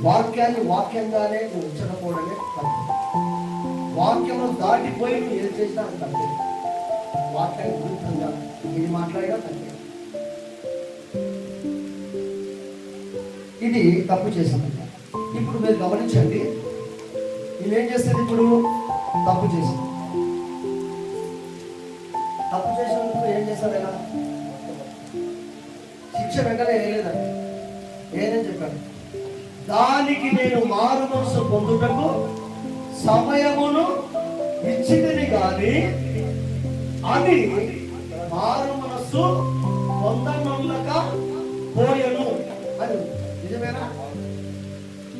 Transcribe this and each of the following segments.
వాక్యాన్ని వాక్యంగానే నువ్వు ఉంచకపోవడమే తప్పు. వాక్యము దాటిపోయి నువ్వు ఏది చేసినా అది తప్పే. వాక్యాన్ని విరుద్ధంగా ఇది మాట్లాడినా తప్పే. ఇది తప్పు చేసింది. ఇప్పుడు మీరు గమనించండి, నేనేం చేస్తుంది? ఇప్పుడు తప్పు చేసింది. తప్పు చేసినందుకు ఏం చేశాడు? ఎలా శిక్ష వెంటనే వేయలేదండి. ఏదని చెప్పాడు? దానికి నేను మారు మనసు పొందుటకు సమయమును ఇచ్చితిని కానీ అది మారు మనస్సు పొందనొల్లక పోయను అని. నిజమేనా?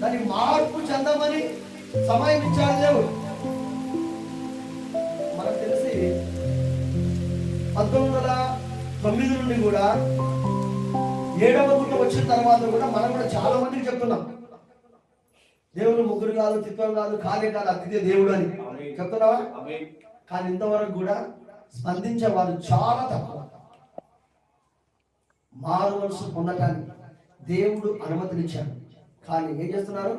దాని మార్పు చెందమని సమయం ఇచ్చాడు దేవుడు. మనకు తెలిసి 1909 నుండి కూడా 7వ గుట్ట వచ్చిన తర్వాత కూడా మనం కూడా చాలా మందికి చెప్తున్నాం, దేవుడు ముగ్గురు కాదు, తిత్వం కాదు, కాలే కాదు, అతిథే దేవుడు అని చెప్తున్నావా? కానీ ఇంతవరకు కూడా స్పందించే వాళ్ళు చాలా తక్కువ. మారు మనసు పొందటానికి దేవుడు అనుమతినిచ్చాడు. కానీ ఏం చేస్తున్నారు?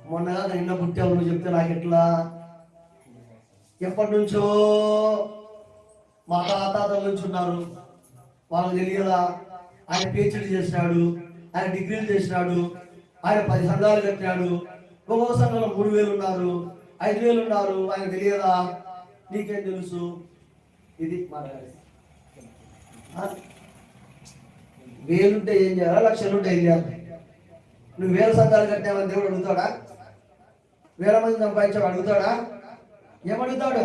మొన్నగా నిన్న పుట్టావు నువ్వు చెప్తే నాకు ఎట్లా? ఎప్పటి నుంచో మా తాతల నుంచి ఉన్నారు, వాళ్ళకి తెలియదా? ఆయన PhD చేసినాడు, ఆయన డిగ్రీలు చేసినాడు, ఆయన 10 సంఘాలు కట్టినాడు, ఒక్కొక్క సంఘంలో 3000 ఉన్నారు, 5000 ఉన్నారు, ఆయన తెలియదా? నీకేం తెలుసు? ఇది మాట్లాడేది. వేలుంటే ఏం చేయాలా? లక్షలుంటే ఏం చేయాలి? నువ్వు 1000 సంఘాలు కట్టావని దేవుడు అడుగుతాడా? 1000 మంది సంపాదించావు అడుగుతాడా? ఏమడుగుతాడు?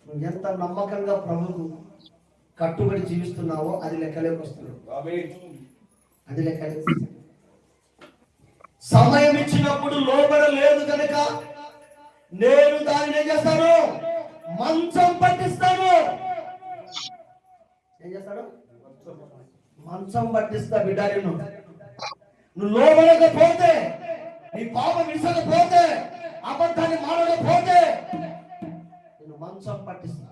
నువ్వు ఎంత నమ్మకంగా ప్రభుకు కట్టుబడి జీవిస్తున్నావో అది లెక్కలేక వస్తుంది. అది లెక్కలే. సమయం ఇచ్చినప్పుడు లోబడలేదు కనుక నేను దానిని ఏం చేస్తాను? మంచం పట్టిస్తాను. ఏం చేస్తాడు? మంచం పట్టిస్తా బిడ్డ. నువ్వు లోబడకపోతే, నీ పాపం విడిచకపోతే, అబద్ధాన్ని మాడకపోతే నేను మంచం పట్టిస్తా.